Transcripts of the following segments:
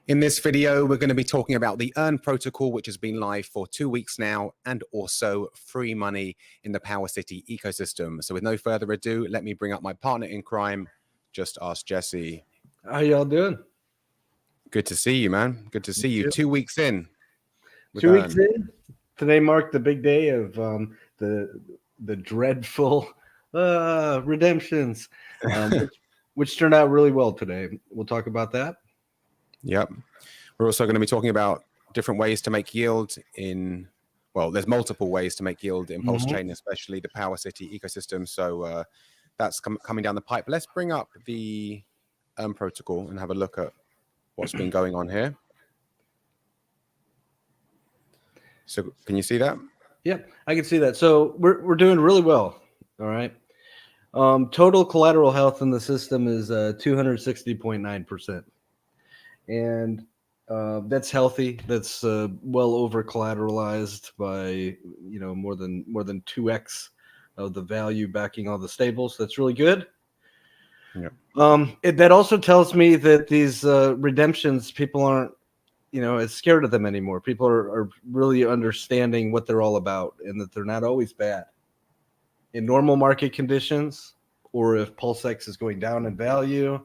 In this video, we're going to be talking about the Earn protocol, which has been live for 2 weeks now, and also free money in the POWERCITY ecosystem. So with no further ado, let me bring up my partner in crime, Just Ask Jesse. How y'all doing? Good to see you, man. Good to see you. 2 weeks in. 2 weeks in. Today marked the big day of the dreadful redemptions, which turned out really well today. We'll talk about that. Yep. We're also going to be talking about different ways to make yield in, well, there's multiple ways to make yield in Pulse Chain, especially the POWERCITY ecosystem. So that's coming down the pipe. Let's bring up the Earn protocol and have a look at what's been going on here. So can you see that? Yep, I can see that. So we're doing really well. All right. Total collateral health in the system is 260.9%. And that's healthy. That's well over collateralized by more than 2x of the value backing all the stables. That's really good. Yeah. That also tells me that these redemptions, people aren't as scared of them anymore. People are really understanding what they're all about and that they're not always bad. In normal market conditions, or if PulseX is going down in value,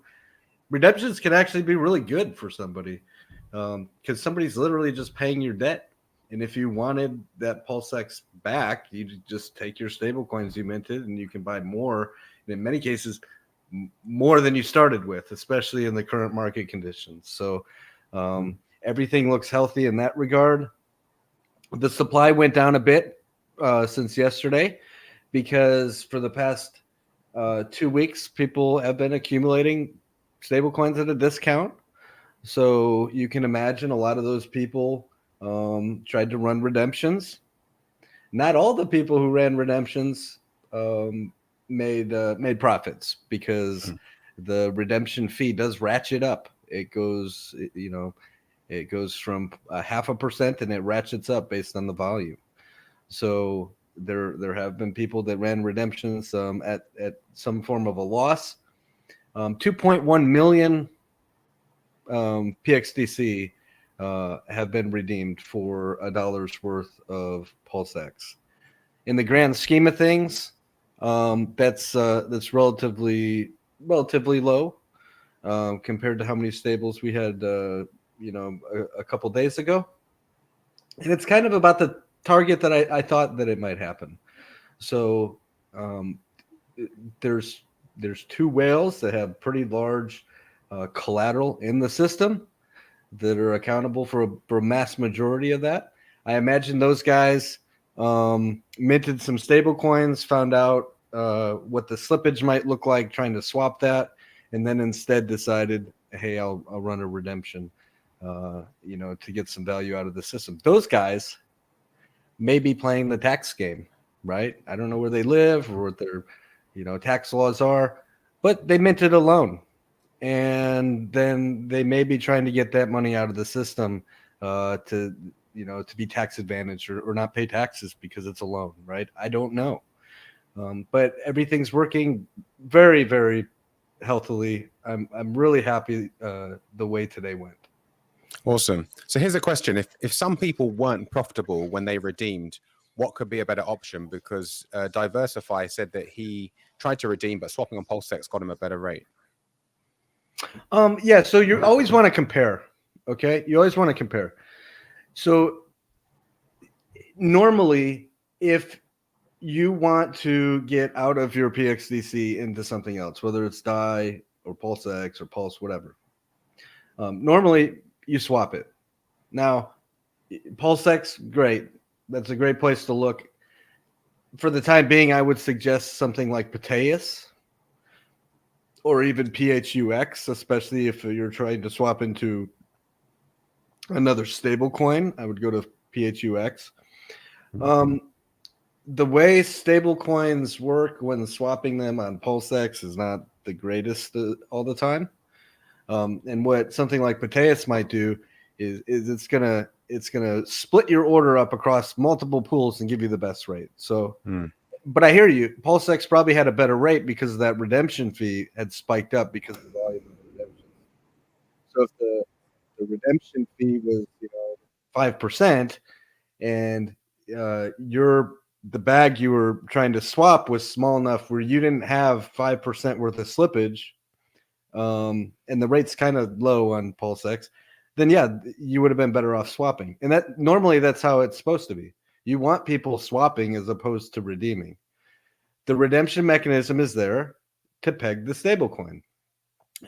redemptions can actually be really good for somebody because somebody's literally just paying your debt. And if you wanted that PulseX back, you just take your stable coins you minted and you can buy more. And in many cases, more than you started with, especially in the current market conditions. So everything looks healthy in that regard. The supply went down a bit since yesterday because for the past 2 weeks, people have been accumulating stable coins at a discount. So you can imagine a lot of those people tried to run redemptions. Not all the people who ran redemptions made profits because the redemption fee does ratchet up. It goes, it goes from 0.5% and it ratchets up based on the volume. So there have been people that ran redemptions at some form of a loss. 2.1 million PXDC have been redeemed for $1 worth of PulseX. In the grand scheme of things, that's relatively low compared to how many stables we had a couple days ago, and it's kind of about the target that I thought that it might happen. So there's 2 whales that have pretty large collateral in the system that are accountable for a mass majority of that. I imagine those guys minted some stable coins, found out what the slippage might look like, trying to swap that, and then instead decided, hey, I'll run a redemption, to get some value out of the system. Those guys may be playing the tax game, right? I don't know where they live or what their tax laws are, but they minted a loan, and then they may be trying to get that money out of the system to be tax advantaged or not pay taxes because it's a loan, right? I don't know, but everything's working very, very healthily. I'm really happy the way today went. Awesome. So here's a question. If some people weren't profitable when they redeemed, what could be a better option? Because Diversify said that he tried to redeem, but swapping on PulseX got him a better rate. Yeah, so you always want to compare, okay? You always want to compare. So normally, if you want to get out of your PXDC into something else, whether it's DAI or PulseX or Pulse, whatever, normally you swap it. Now, PulseX, great. That's a great place to look. For the time being, I would suggest something like Pateus or even PHUX, especially if you're trying to swap into another stable coin. I would go to PHUX. The way stable coins work when swapping them on PulseX is not the greatest all the time. And what something like Pateus might do is it's gonna split your order up across multiple pools and give you the best rate. So, but I hear you. PulseX probably had a better rate because that redemption fee had spiked up because of the volume of redemption. So the redemption fee was 5%, and the bag you were trying to swap was small enough where you didn't have 5% worth of slippage, and the rate's kind of low on PulseX, then yeah, you would have been better off swapping. And that normally that's how it's supposed to be. You want people swapping as opposed to redeeming. The redemption mechanism is there to peg the stablecoin.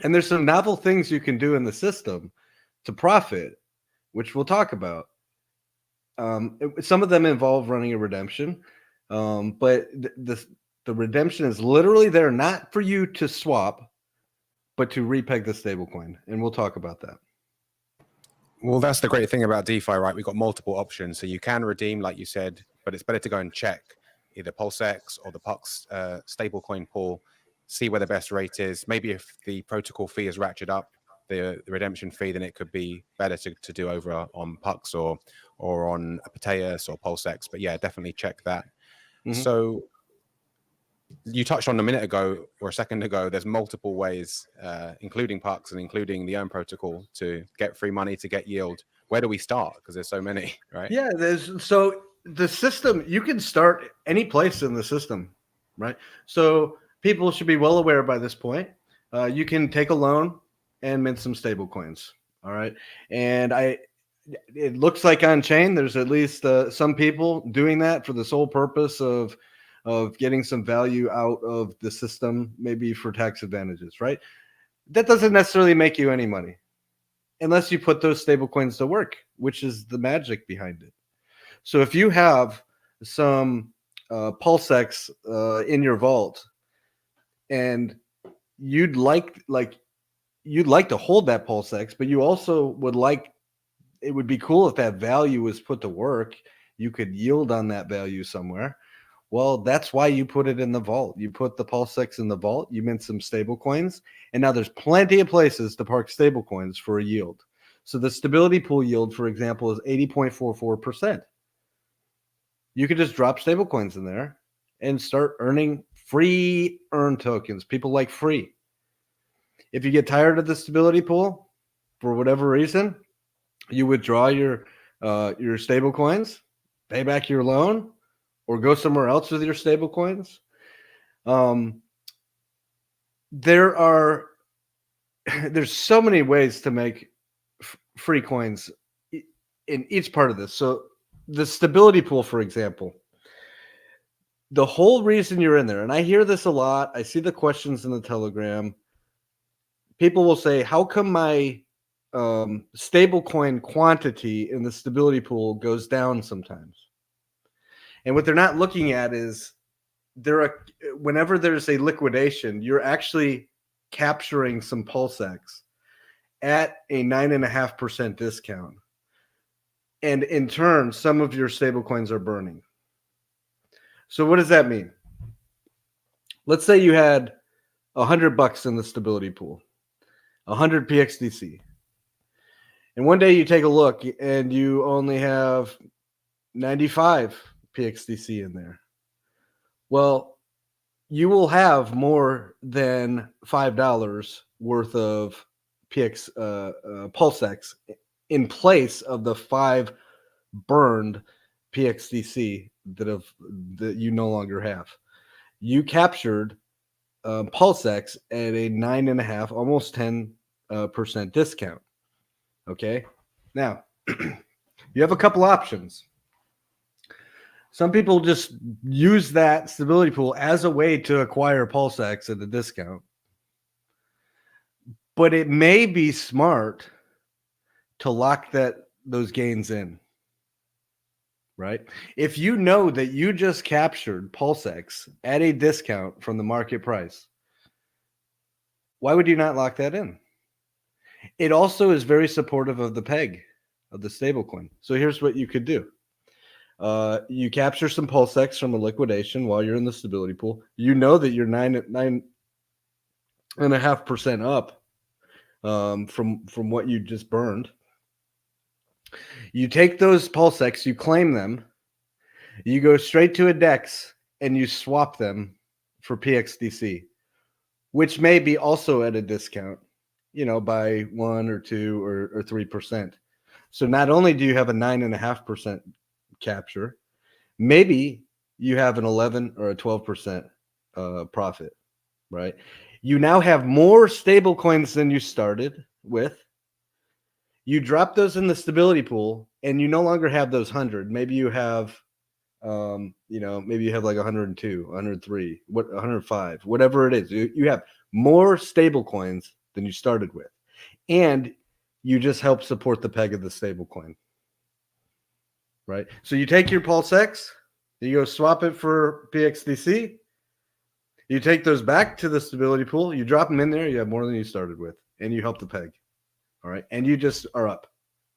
And there's some novel things you can do in the system to profit, which we'll talk about. Some of them involve running a redemption, but the redemption is literally there not for you to swap, but to repeg the stablecoin. And we'll talk about that. Well, that's the great thing about DeFi, right? We've got multiple options. So you can redeem, like you said, but it's better to go and check either PulseX or the PUX stablecoin pool, see where the best rate is. Maybe if the protocol fee is ratcheted up, the redemption fee, then it could be better to do over on PUX or on Proteus or PulseX. But yeah, definitely check that. So you touched on a minute ago or a second ago, there's multiple ways, including PUX and including the Earn protocol, to get free money, to get yield. Where do we start? Because there's so many, right? Yeah, so the system, you can start any place in the system, right? So people should be well aware by this point. You can take a loan and mint some stable coins. All right. And it looks like on chain, there's at least some people doing that for the sole purpose of getting some value out of the system, maybe for tax advantages, right? That doesn't necessarily make you any money unless you put those stable coins to work, which is the magic behind it. So if you have some PulseX in your vault and you'd like to hold that PulseX, but you also would like, it would be cool if that value was put to work. You could yield on that value somewhere. Well, that's why you put it in the vault. You put the PulseX in the vault, you mint some stable coins, and now there's plenty of places to park stable coins for a yield. So the stability pool yield, for example, is 80.44%. You could just drop stable coins in there and start earning free earn tokens. People like free. If you get tired of the stability pool for whatever reason, you withdraw your stable coins, pay back your loan, or go somewhere else with your stable coins. There's so many ways to make free coins in each part of this. So the stability pool, for example, the whole reason you're in there, and I hear this a lot, I see the questions in the Telegram. People will say, how come my stable coin quantity in the stability pool goes down sometimes? And what they're not looking at is whenever there's a liquidation, you're actually capturing some PulseX at a 9.5% discount. And in turn, some of your stable coins are burning. So what does that mean? Let's say you had $100 in the stability pool, 100 PXDC. And one day you take a look and you only have 95 PXDC in there. Well, you will have more than $5 worth of PulseX in place of the 5 burned PXDC that you no longer have. You captured PulseX at a 9.5, almost 10% discount. Okay, now you have a couple options. Some people just use that stability pool as a way to acquire PulseX at a discount. But it may be smart to lock those gains in, right? If you know that you just captured PulseX at a discount from the market price, why would you not lock that in? It also is very supportive of the peg of the stablecoin. So here's what you could do. You capture some PulseX from a liquidation while you're in the stability pool. You know that you're 9.5% up from what you just burned. You take those PulseX, you claim them, you go straight to a DEX and you swap them for PXDC, which may be also at a discount. by 1 or 2 or 3%. So not only do you have a 9.5% capture, maybe you have an 11 or a 12% profit, right? You now have more stable coins than you started with. You drop those in the stability pool, and you no longer have those 100. Maybe you have, maybe you have like 102, 103, 105, whatever it is. You have more stable coins than you started with, and you just help support the peg of the stable coin, right? So you take your PulseX, you go swap it for PXDC, you take those back to the stability pool, you drop them in there, you have more than you started with, and you help the peg. All right. And you just are up.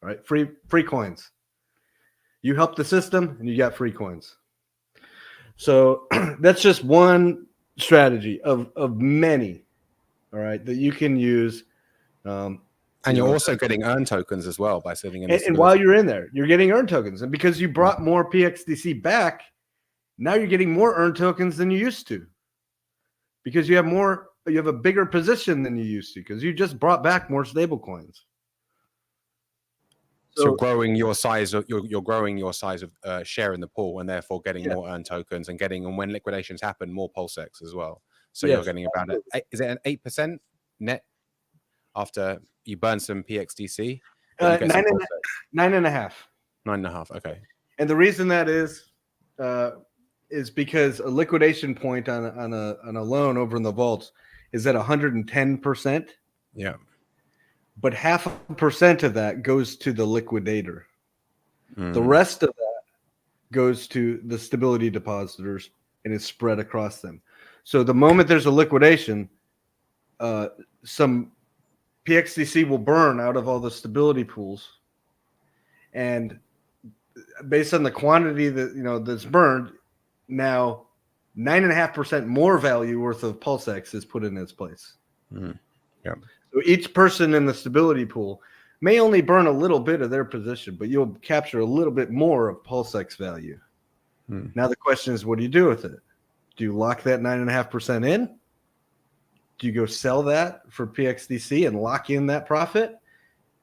All right. Free coins. You help the system and you got free coins. So that's just one strategy of many. All right. That you can use. And you're also getting earn tokens as well by sitting in. And while you're in there, you're getting earn tokens. And because you brought more PXDC back, now you're getting more earn tokens than you used to. Because you have a bigger position than you used to, because you just brought back more stable coins. So you're growing your size of you're growing your size of share in the pool, and therefore getting more earn tokens and when liquidations happen, more PulseX as well. So you're getting about is it an 8% net after you burn some PXDC? 9.5. 9.5. Okay. And the reason that is because a liquidation point on a loan over in the vaults is at 110%. Yeah. But 0.5% of that goes to the liquidator. The rest of that goes to the stability depositors and is spread across them. So the moment there's a liquidation, some PXDC will burn out of all the stability pools. And based on the quantity that that's burned, now 9.5% more value worth of PulseX is put in its place. Yeah. So each person in the stability pool may only burn a little bit of their position, but you'll capture a little bit more of PulseX value. Now the question is, what do you do with it? Do you lock that 9.5% in? Do you go sell that for PXDC and lock in that profit?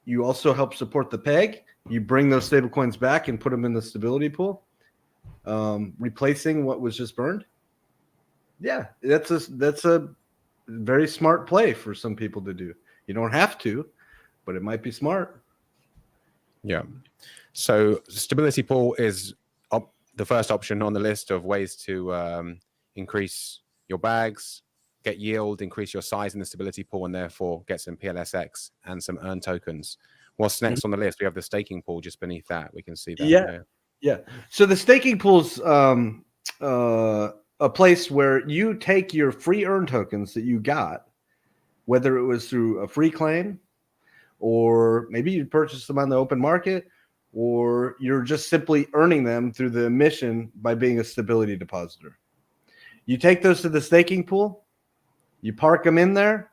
You also help support the peg. You bring those stable coins back and put them in the stability pool, replacing what was just burned. Yeah, that's a very smart play for some people to do. You don't have to, but it might be smart. Yeah. So stability pool is the first option on the list of ways to increase your bags, get yield, increase your size in the stability pool, and therefore get some PLSX and some earn tokens. What's next on the list? We have the staking pool just beneath that. We can see that. Yeah. So the staking pool's a place where you take your free earn tokens that you got, whether it was through a free claim, or maybe you purchased them on the open market, or you're just simply earning them through the emission by being a stability depositor. You take those to the staking pool, you park them in there,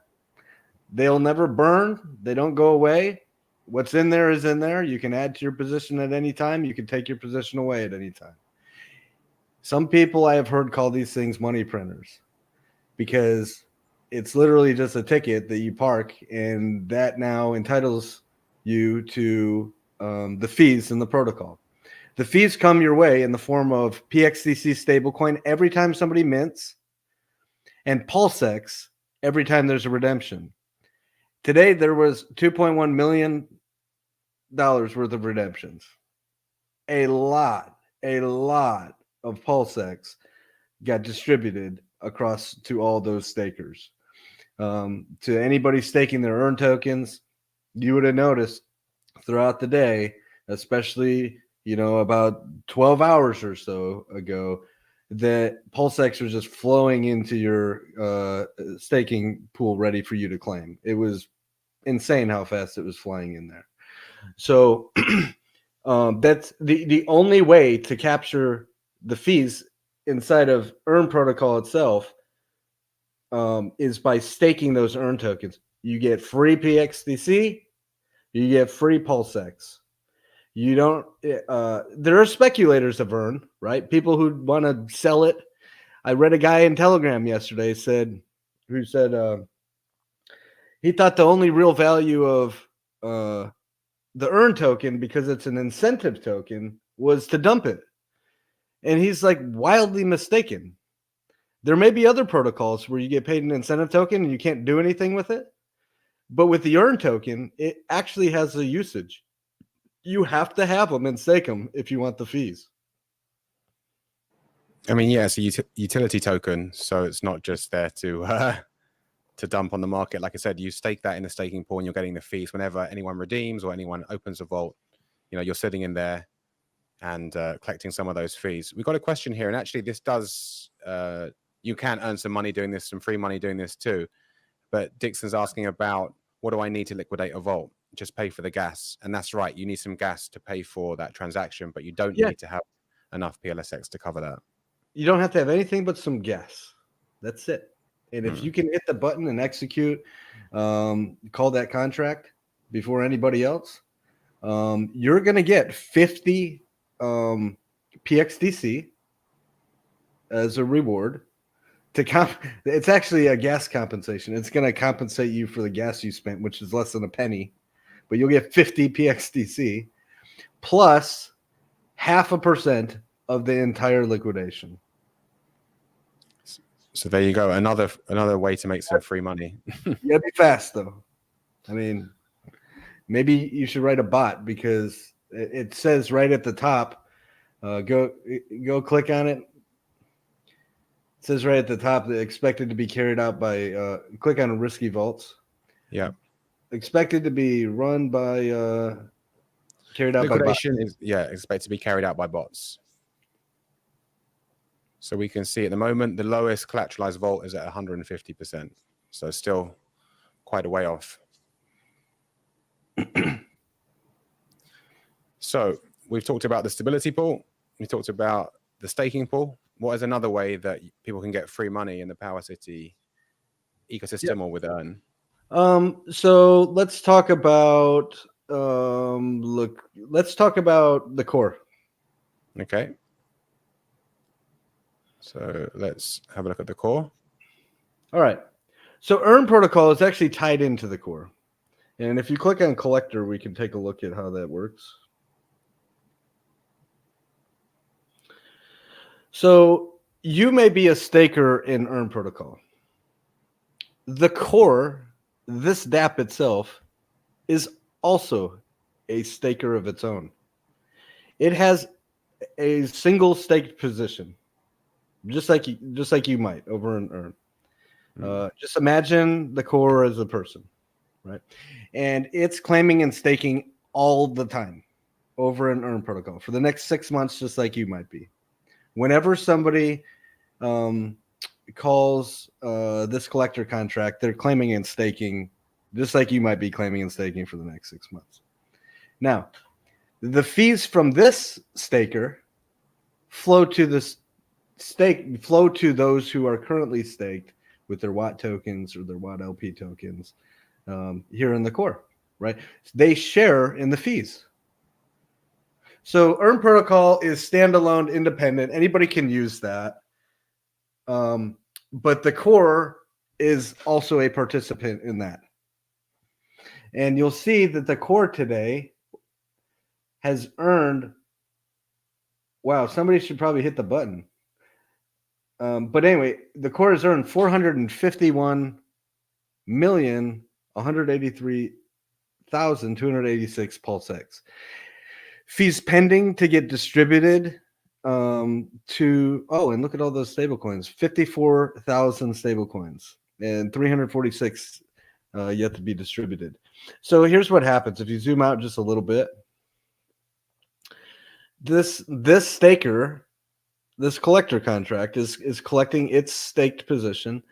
they'll never burn, they don't go away. What's in there is in there. You can add to your position at any time. You can take your position away at any time. Some people I have heard call these things money printers, because it's literally just a ticket that you park, and that now entitles you to the fees in the protocol. The fees come your way in the form of PXDC stablecoin every time somebody mints, and PulseX every time there's a redemption. Today there was $2.1 million worth of redemptions. A lot of PulseX got distributed across to all those stakers. To anybody staking their earn tokens, you would have noticed throughout the day, especially about 12 hours or so ago, that PulseX was just flowing into your staking pool ready for you to claim. It was insane how fast it was flying in there. So that's the only way to capture the fees inside of Earn Protocol itself, is by staking those Earn tokens. You get free PXDC, you get free PulseX. You don't. There are speculators of Earn, right? People who want to sell it. I read a guy in Telegram yesterday who said, He thought the only real value of the earn token, because it's an incentive token, was to dump it. And he's like wildly mistaken. There may be other protocols where you get paid an incentive token and you can't do anything with it. But with the earn token, it actually has a usage. You have to have them and stake them if you want the fees. I mean, yeah, it's a utility token, so it's not just there to dump on the market. Like I said, you stake that in the staking pool and you're getting the fees whenever anyone redeems or anyone opens a vault. You know, you're sitting in there and collecting some of those fees. We've got a question here, and actually this does, you can earn some money doing this, some free money doing this too. But Dixon's asking about, what do I need to liquidate a vault? Just pay for the gas. And that's right, you need some gas to pay for that transaction, but you don't need to have enough PLSX to cover that. You don't have to have anything but some gas. That's it. And if you can hit the button and execute, call that contract before anybody else, you're going to get 50 PXDC as a reward. It's actually a gas compensation. It's going to compensate you for the gas you spent, which is less than a penny, but you'll get 50 PXDC plus 0.5% of the entire liquidation. So there you go. Another way to make some free money. You gotta be fast though. I mean, maybe you should write a bot, because it says right at the top, go click on it. It says right at the top that expected to be carried out by click on risky vaults. Yeah. Expected to be run by carried out liquidation by bots. Expected to be carried out by bots. So we can see at the moment the lowest collateralized vault is at 150%. So still quite a way off. So we've talked about the stability pool. We talked about the staking pool. What is another way that people can get free money in the PowerCity ecosystem or with Earn? So let's talk about let's talk about the core. Okay. So let's have a look at the core. All right. So Earn protocol is actually tied into the core. And if you click on collector, we can take a look at how that works. So you may be a staker in Earn protocol. The core, this DApp itself, is also a staker of its own. It has a single staked position. Just like you might over in Earn. Just imagine the core as a person, right? And it's claiming and staking all the time over in Earn protocol for the next 6 months, just like you might be. Whenever somebody calls this collector contract, they're claiming and staking just like you might be claiming and staking for the next 6 months. Now, the fees from this staker flow to those who are currently staked with their Watt tokens or their Watt LP tokens here in the core, right? They share in the fees. So Earn protocol is standalone, independent. Anybody can use that. But the core is also a participant in that. And you'll see that the core today has earned, wow, somebody should probably hit the button. But anyway, the core has earned 451,183,286 Pulse X. Fees pending to get distributed and look at all those stable coins, 54,000 stable coins and 346 yet to be distributed. So here's what happens. If you zoom out just a little bit, this staker, this collector contract is collecting its staked position.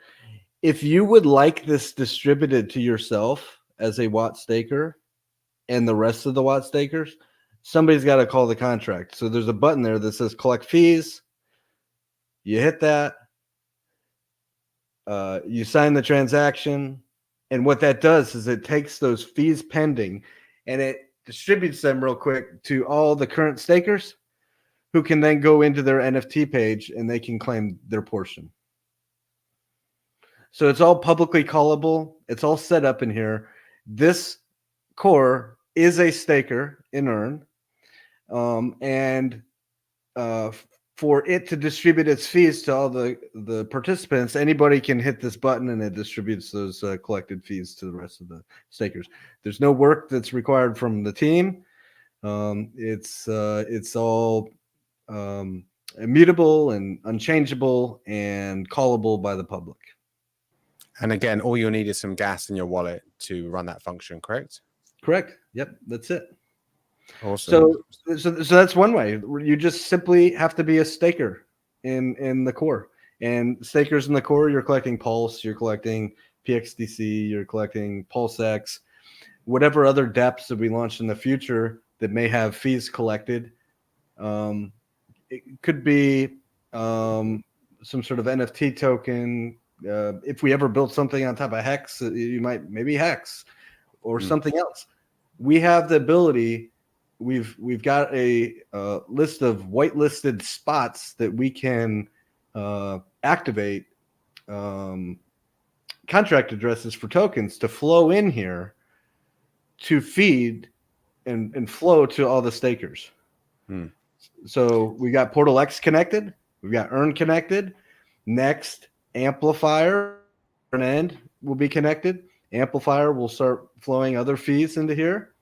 If you would like this distributed to yourself as a Watt staker and the rest of the Watt stakers, somebody's got to call the contract. So there's a button there that says collect fees. You hit that. You sign the transaction. And what that does is it takes those fees pending and it distributes them real quick to all the current stakers, who can then go into their NFT page and they can claim their portion. So it's all publicly callable. It's all set up in here. This core is a staker in Earn. And for it to distribute its fees to all the participants, anybody can hit this button and it distributes those collected fees to the rest of the stakers. There's no work that's required from the team. It's all immutable and unchangeable and callable by the public. And again, all you'll need is some gas in your wallet to run that function, correct? Correct. Yep, that's it. Awesome. So that's one way. You just simply have to be a staker in the core. And stakers in the core, you're collecting Pulse, you're collecting PXDC, you're collecting PulseX, whatever other dApps that we launch in the future that may have fees collected. It could be some sort of NFT token. If we ever built something on top of Hex, you might maybe Hex or something else. We have the ability. We've got a list of whitelisted spots that we can activate contract addresses for tokens to flow in here to feed and flow to all the stakers. So we got Portal X connected. We've got Earn connected. Next, Amplifier and End will be connected. Amplifier will start flowing other fees into here.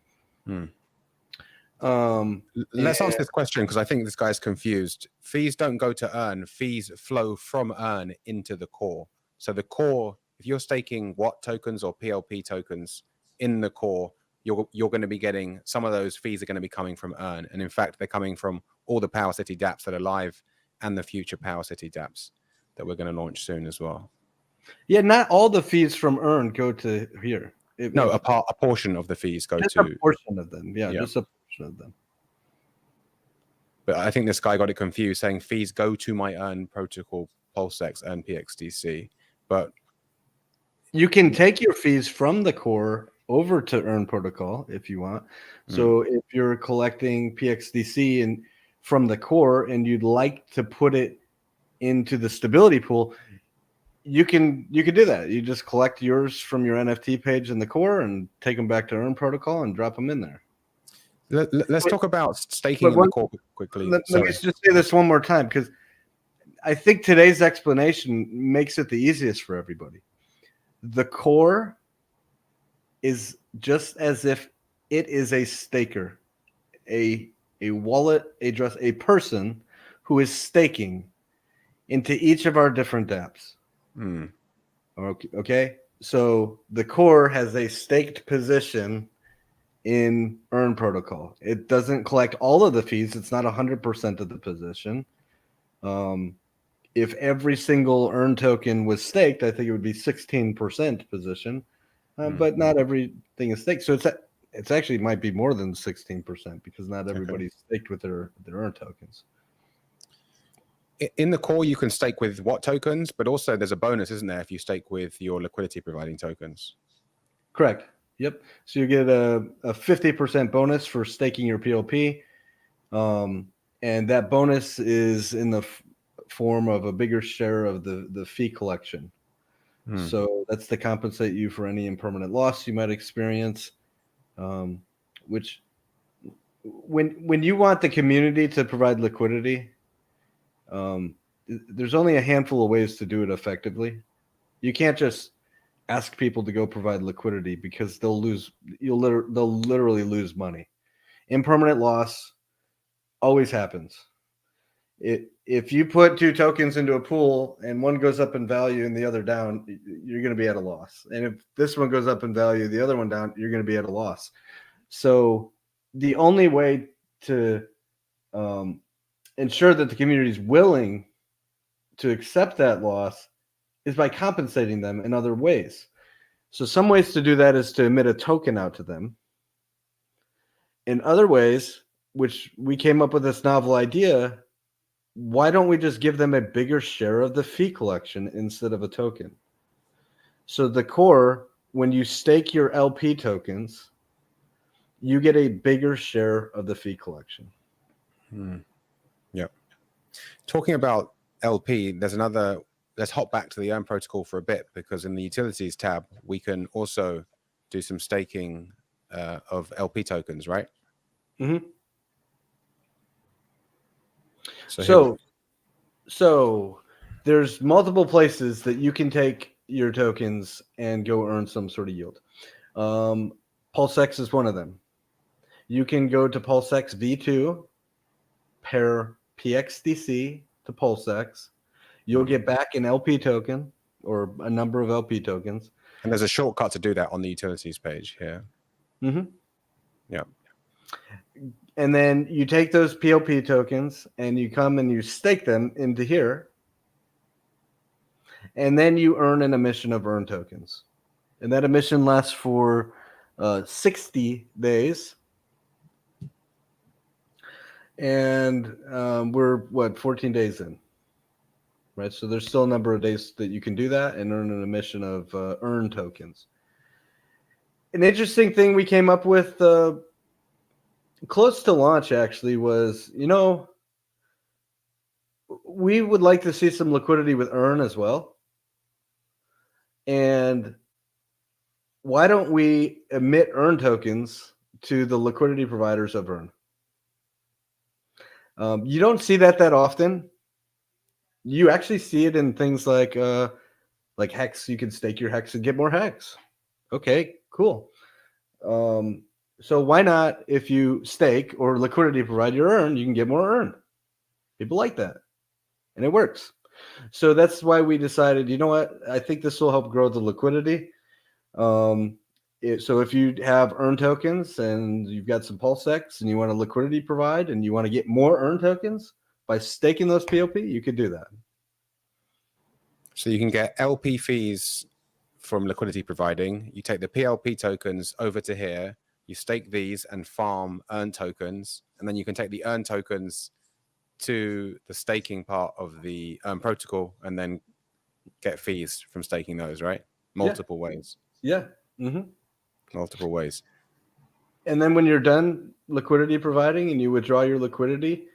Let's answer this question because I think this guy's confused. Fees don't go to Earn. Fees flow from Earn into the core. So the core, if you're staking Watt tokens or PLP tokens in the core, you're going to be getting some of those fees are going to be coming from Earn. And in fact, they're coming from all the PowerCity dApps that are live and the future PowerCity dApps that we're going to launch soon as well. Yeah, not all the fees from Earn go to here. A portion of the fees go just to a portion of them. Yeah, just a portion of them. But I think this guy got it confused, saying fees go to my Earn protocol, PulseX, and PXDC. But you can take your fees from the core over to Earn protocol if you want. So if you're collecting PXDC and from the core and you'd like to put it into the stability pool, you can do that. You just collect yours from your NFT page in the core and take them back to Earn protocol and drop them in there. Let's talk about staking in the core quickly. Let me just say this one more time because I think today's explanation makes it the easiest for everybody. The core is just as if it is a staker, a wallet address, a person who is staking into each of our different dApps. Okay. So the core has a staked position in Earn protocol. It doesn't collect all of the fees. It's not 100% of the position. If every single Earn token was staked, I think it would be 16% position. But not everything is staked. So it's actually might be more than 16% because not everybody's staked with their Earn tokens. In the core, you can stake with Watt tokens, but also there's a bonus, isn't there, if you stake with your liquidity providing tokens? Correct. Yep. So you get a 50% bonus for staking your PLP. And that bonus is in the form of a bigger share of the fee collection. So that's to compensate you for any impermanent loss you might experience, which when you want the community to provide liquidity, there's only a handful of ways to do it effectively. You can't just ask people to go provide liquidity because they'll literally lose money. Impermanent loss always happens. If you put two tokens into a pool and one goes up in value and the other down, you're going to be at a loss. And if this one goes up in value, the other one down, you're going to be at a loss. So the only way to ensure that the community is willing to accept that loss is by compensating them in other ways. So some ways to do that is to emit a token out to them. In other ways, which we came up with this novel idea, why don't we just give them a bigger share of the fee collection instead of a token? So the core, when you stake your LP tokens, you get a bigger share of the fee collection. Yep. Talking about LP, there's another let's hop back to the Earn protocol for a bit, because in the utilities tab, we can also do some staking of LP tokens, right? Mm-hmm. So there's multiple places that you can take your tokens and go earn some sort of yield. PulseX is one of them. You can go to PulseX V2, pair PXDC to PulseX. You'll get back an LP token or a number of LP tokens. And there's a shortcut to do that on the utilities page here. Mm-hmm. Yeah. And then you take those PLP tokens and you come and you stake them into here. And then you earn an emission of Earn tokens. And that emission lasts for 60 days. And we're 14 days in, right? So there's still a number of days that you can do that and earn an emission of Earn tokens. An interesting thing we came up with close to launch actually was, we would like to see some liquidity with Earn as well. And why don't we emit Earn tokens to the liquidity providers of Earn? You don't see that often. You actually see it in things like Hex. You can stake your Hex and get more Hex. Okay, cool. So why not, if you stake or liquidity provide your Earn, you can get more Earn. People like that, and it works. So that's why we decided, you know what? I think this will help grow the liquidity. So if you have Earn tokens and you've got some PulseX and you want a liquidity provide and you want to get more Earn tokens by staking those POP, you could do that. So you can get LP fees from liquidity providing. You take the PLP tokens over to here, you stake these and farm Earn tokens, and then you can take the Earn tokens to the staking part of the Earn protocol and then get fees from staking those, right? Multiple ways. Yeah. Mm-hmm. Multiple ways. And then when you're done liquidity providing and you withdraw your liquidity,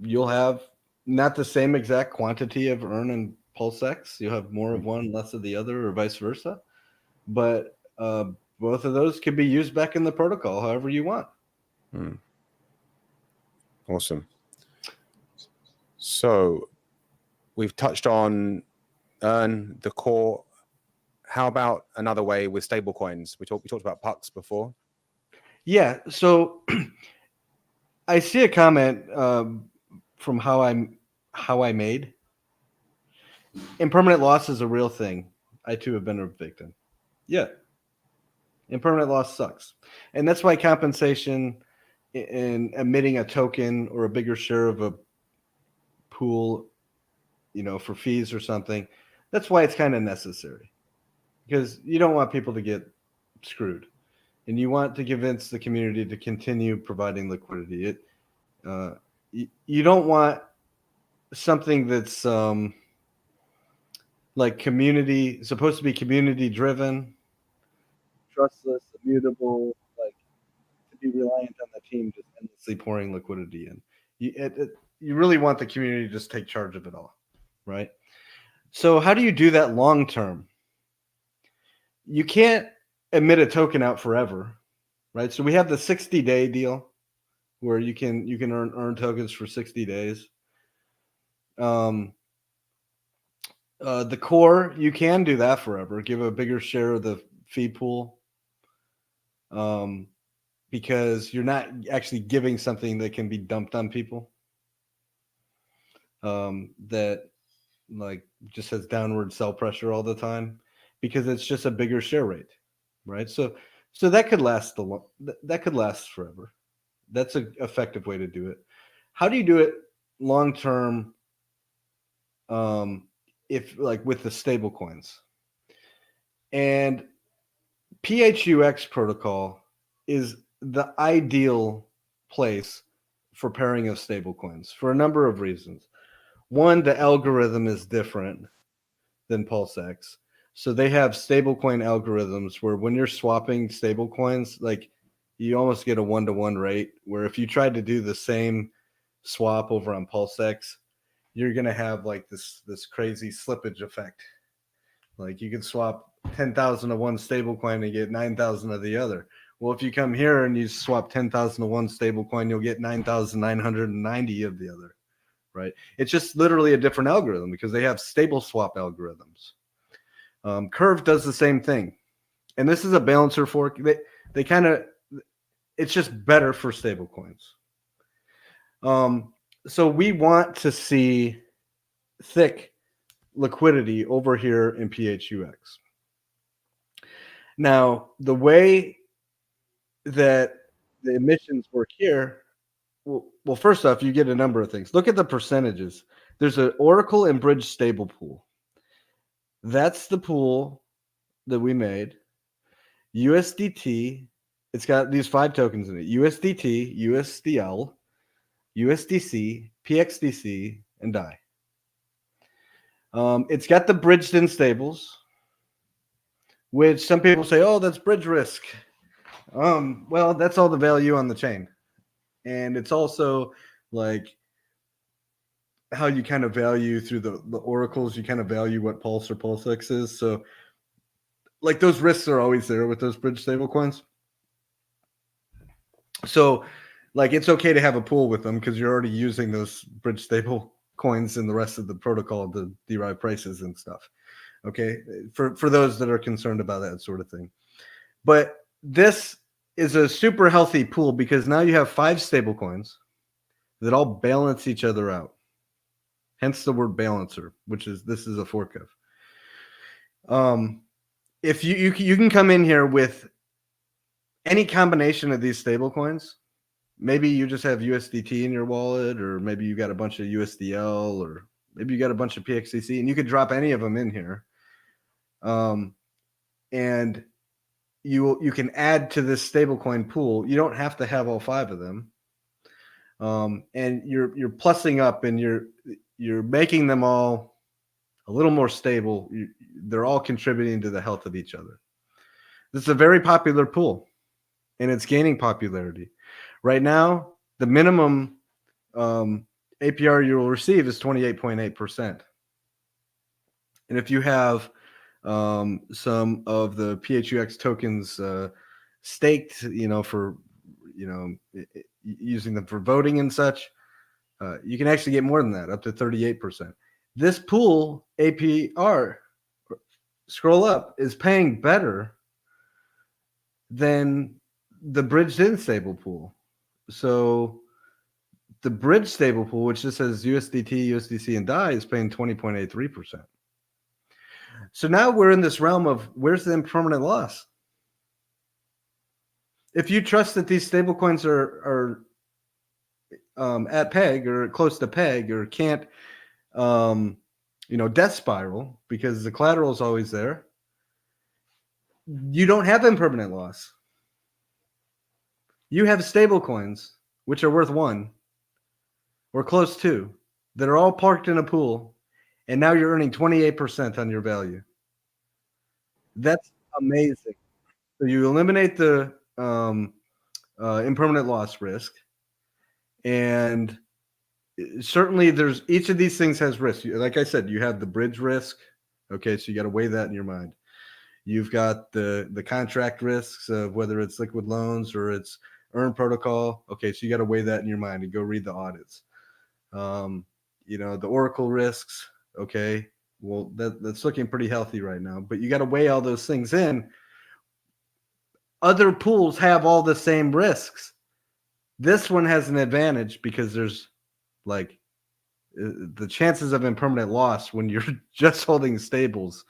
you'll have not the same exact quantity of Earn and PulseX. You'll have more of one, less of the other, or vice versa. But both of those can be used back in the protocol however you want. Awesome. So we've touched on Earn, the core. How about another way with stable coins? We talked about pucks before. Yeah. So I see a comment from how I made. Impermanent loss is a real thing. I too have been a victim. Yeah. Impermanent loss sucks. And that's why compensation in emitting a token or a bigger share of a pool, for fees or something, that's why it's kind of necessary. Because you don't want people to get screwed. And you want to convince the community to continue providing liquidity. You don't want something that's supposed to be community driven, trustless, immutable, to be reliant on the team just endlessly pouring liquidity in. You really want the community to just take charge of it all, right? So how do you do that long term? You can't emit a token out forever, right? So we have the 60-day deal where you can earn tokens for 60 days. The core, you can do that forever. Give a bigger share of the fee pool, because you're not actually giving something that can be dumped on people. That just has downward sell pressure all the time, because it's just a bigger share rate, right? So that could last that could last forever. That's an effective way to do it. How do you do it long term? If with the stable coins, and PHUX protocol is the ideal place for pairing of stable coins for a number of reasons. One, the algorithm is different than PulseX. So they have stablecoin algorithms where when you're swapping stablecoins, you almost get a 1-to-1 rate, where if you tried to do the same swap over on PulseX, you're going to have like this crazy slippage effect. Like you can swap 10,000 of one stable coin and get 9,000 of the other. Well, if you come here and you swap 10,000 of one stable coin, you'll get 9,990 of the other, right? It's just literally a different algorithm because they have stable swap algorithms. Curve does the same thing. And this is a balancer fork. They kind of, it's just better for stable coins. So we want to see thick liquidity over here in PHUX. Now, the way that the emissions work here, well, first off, you get a number of things. Look at the percentages. There's an Oracle and Bridge stable pool. That's the pool that we made. USDT, it's got these 5 tokens in it. USDT, USDL, USDC, PXDC, and DAI. It's got the bridged in stables, which some people say, oh, that's bridge risk. Well, that's all the value on the chain. And it's also like how you kind of value through the oracles, you kind of value what Pulse or PulseX is. So like those risks are always there with those bridge stable coins. So like it's okay to have a pool with them because you're already using those bridge stable coins in the rest of the protocol to derive prices and stuff. Okay, for those that are concerned about that sort of thing. But this is a super healthy pool because now you have 5 stable coins that all balance each other out. Hence the word balancer, which is this is a fork of. If you can come in here with any combination of these stable coins, maybe you just have USDT in your wallet, or maybe you got a bunch of USDL, or maybe you got a bunch of PXCC, and you could drop any of them in here. And you can add to this stablecoin pool. You don't have to have all 5 of them. And you're plussing up, and you're making them all a little more stable. They're all contributing to the health of each other. This is a very popular pool, and it's gaining popularity. Right now, the minimum APR you will receive is 28.8%. And if you have some of the PHUX tokens staked, for, using them for voting and such, you can actually get more than that, up to 38%. This pool APR, scroll up, is paying better than the bridged in stable pool. So the bridge stable pool, which just says USDT, USDC, and DAI, is paying 20.83%. So now we're in this realm of where's the impermanent loss? If you trust that these stable coins are at peg or close to peg or can't, death spiral because the collateral is always there, you don't have impermanent loss. You have stable coins, which are worth 1 or close to, that are all parked in a pool, and now you're earning 28% on your value. That's amazing. So you eliminate the impermanent loss risk, and certainly there's each of these things has risk. Like I said, you have the bridge risk. Okay, so you got to weigh that in your mind. You've got the contract risks of whether it's liquid loans or it's earn protocol. Okay, so you got to weigh that in your mind and go read the audits. The Oracle risks. Okay, well that's looking pretty healthy right now, but you got to weigh all those things in. Other pools have all the same risks. This one has an advantage because there's like the chances of impermanent loss when you're just holding stables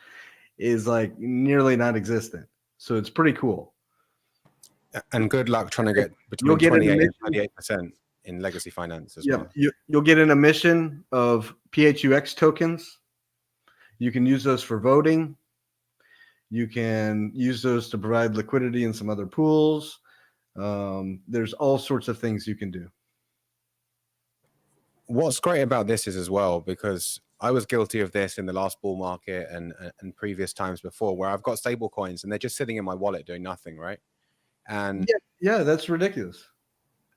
is like nearly non-existent. So it's pretty cool. And good luck trying to get between 28 and 38% in legacy finance as well. You'll get an emission of PHUX tokens. You can use those for voting. You can use those to provide liquidity in some other pools. There's all sorts of things you can do. What's great about this is as well, because I was guilty of this in the last bull market and previous times before, where I've got stable coins and they're just sitting in my wallet doing nothing, right? And yeah, that's ridiculous.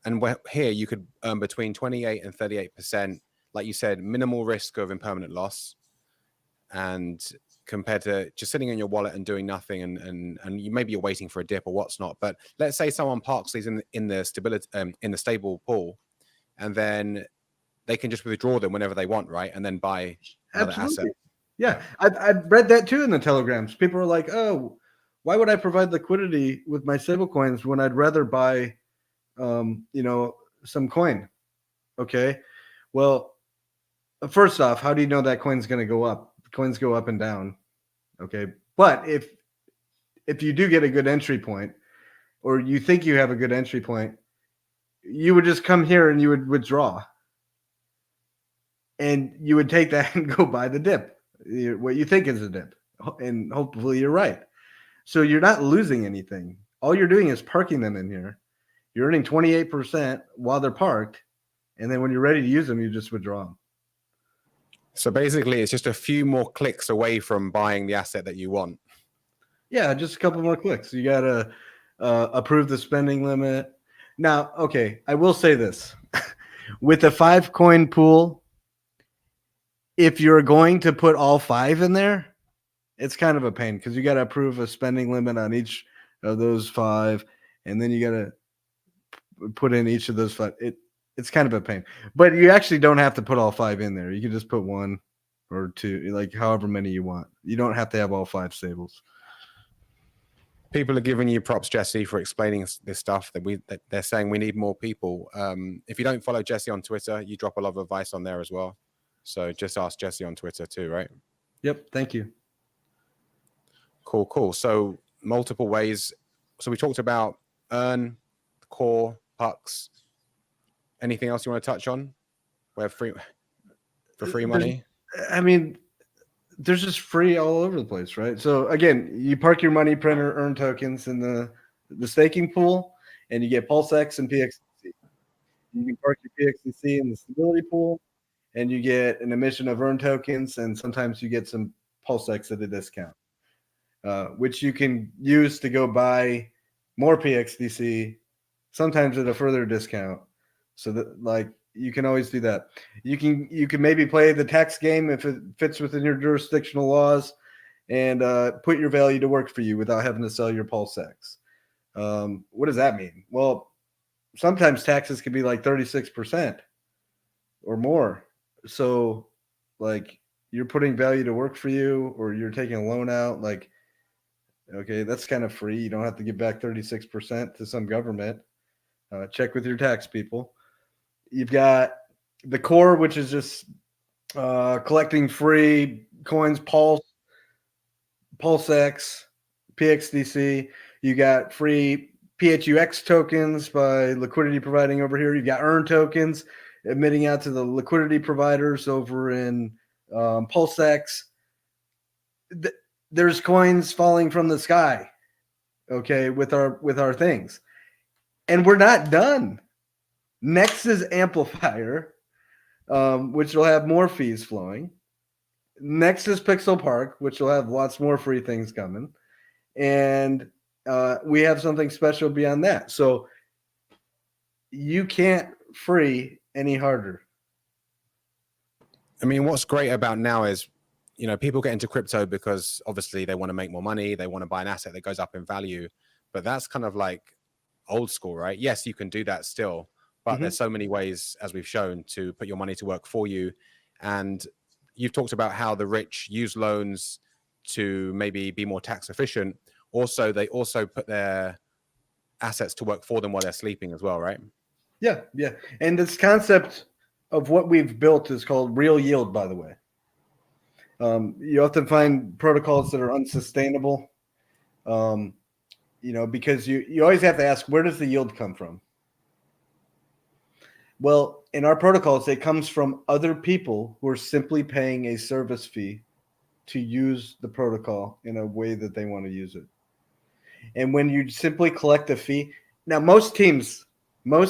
And here you could earn between 28 and 38% like you said, minimal risk of impermanent loss, and compared to just sitting in your wallet and doing nothing, and you maybe you're waiting for a dip or what's not. But let's say someone parks these in the stability in the stable pool, and then they can just withdraw them whenever they want, right? And then buy another asset. Yeah, I've read that too in the telegrams. People are like, "Oh, why would I provide liquidity with my stable coins when I'd rather buy, some coin?" Okay, well, first off, how do you know that coin's going to go up? Coins go up and down. Okay, but if you do get a good entry point, or you think you have a good entry point, you would just come here and you would withdraw, and you would take that and go buy the dip, what you think is a dip, and hopefully you're right. So you're not losing anything. All you're doing is parking them in here. You're earning 28% while they're parked, and then when you're ready to use them, you just withdraw them. So basically, it's just a few more clicks away from buying the asset that you want. Yeah, just a couple more clicks. You got to approve the spending limit. Now, okay, I will say this. With a 5-coin pool, if you're going to put all 5 in there, it's kind of a pain because you got to approve a spending limit on each of those 5, and then you got to put in each of those 5. It's kind of a pain, but you actually don't have to put all 5 in there. You can just put 1 or 2, like however many you want. You don't have to have all 5 stables. People are giving you props, Jesse, for explaining this stuff. That they're saying we need more people. If you don't follow Jesse on Twitter, you drop a lot of advice on there as well. So just ask Jesse on Twitter too, right? Yep. Thank you. Cool. So multiple ways. So we talked about earn, core, pucks. Anything else you want to touch on? Where free money? I mean, there's just free all over the place, right? So again, you park your money printer, earn tokens in the staking pool, and you get PulseX and PXDC. You can park your PXDC in the stability pool, and you get an emission of earn tokens, and sometimes you get some PulseX at a discount, which you can use to go buy more PXDC, sometimes at a further discount. So that, like, you can always do that. You can maybe play the tax game if it fits within your jurisdictional laws, and put your value to work for you without having to sell your PulseX. What does that mean? Well, sometimes taxes can be like 36% or more. So, like, you're putting value to work for you, or you're taking a loan out. Like, okay, that's kind of free. You don't have to give back 36% to some government. Check with your tax people. You've got the core, which is just collecting free coins, PulseX, PXDC. You got free PHUX tokens by Liquidity providing over here. You got earn tokens emitting out to the liquidity providers over in PulseX. There's coins falling from the sky, okay, with our things, and we're not done. Next is Amplifier, which will have more fees flowing. Next is Pixel Park, which will have lots more free things coming. And we have something special beyond that. So you can't free any harder. I mean, what's great about now is, people get into crypto because obviously they want to make more money. They want to buy an asset that goes up in value. But that's kind of like old school, right? Yes, you can do that still. But there's so many ways, as we've shown, to put your money to work for you. And you've talked about how the rich use loans to maybe be more tax efficient. Also, they also put their assets to work for them while they're sleeping as well, right? Yeah. And this concept of what we've built is called real yield, by the way. You often find protocols that are unsustainable, because you always have to ask, where does the yield come from? Well, in our protocols, it comes from other people who are simply paying a service fee to use the protocol in a way that they want to use it. And when you simply collect a fee, now most teams, you can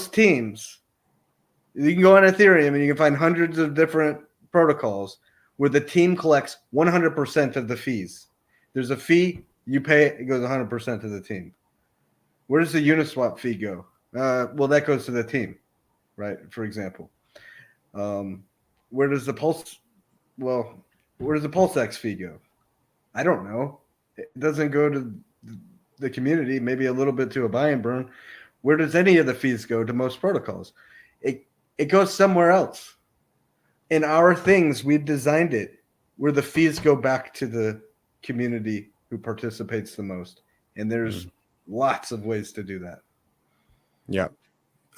go on Ethereum and you can find hundreds of different protocols where the team collects 100% of the fees. There's a fee, you pay it goes 100% to the team. Where does the Uniswap fee go? Well, that goes to the team. Right, for example. where does the Pulse? Well, where does the PulseX fee go? I don't know. It doesn't go to the community. Maybe a little bit to a buy and burn. Where does any of the fees go to most protocols? It goes somewhere else. In our things, we've designed it where the fees go back to the community who participates the most. And there's lots of ways to do that. Yeah.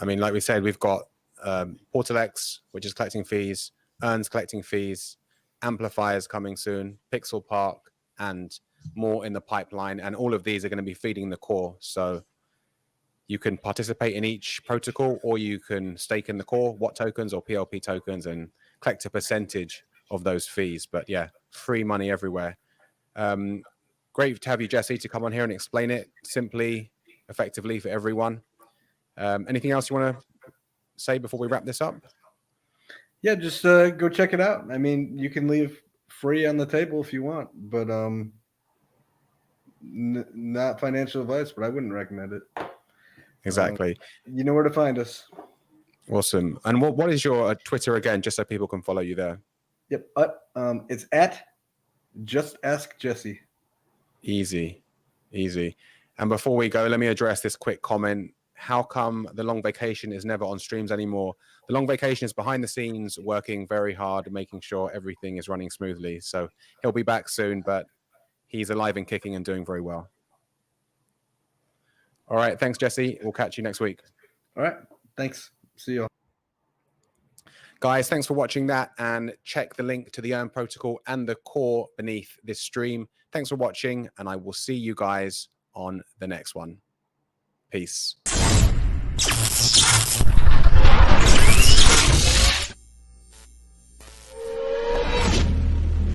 I mean, like we said, we've got PortalX, which is collecting fees, Earn's collecting fees, Amplifiers coming soon, Pixel Park, and more in the pipeline. And all of these are going to be feeding the core. So you can participate in each protocol, or you can stake in the core, WAT tokens or PLP tokens, and collect a percentage of those fees. But yeah, free money everywhere. Great to have you, Jesse, to come on here and explain it simply, effectively for everyone. Anything else you want to say before we wrap this up? Yeah, just go check it out. I mean, you can leave free on the table if you want, but not financial advice, but I wouldn't recommend it. Exactly. You know where to find us. Awesome. And what is your Twitter again, just so people can follow you there? Yep. It's at Just Ask Jesse. Easy. And before we go, let me address this quick comment. How come the long vacation is never on streams anymore? The long vacation is behind the scenes, working very hard, making sure everything is running smoothly. So he'll be back soon, but he's alive and kicking and doing very well. All right. Thanks, Jesse. We'll catch you next week. All right. Thanks. See you all. Guys, thanks for watching that, and check the link to the Earn protocol and the core beneath this stream. Thanks for watching, and I will see you guys on the next one. Peace.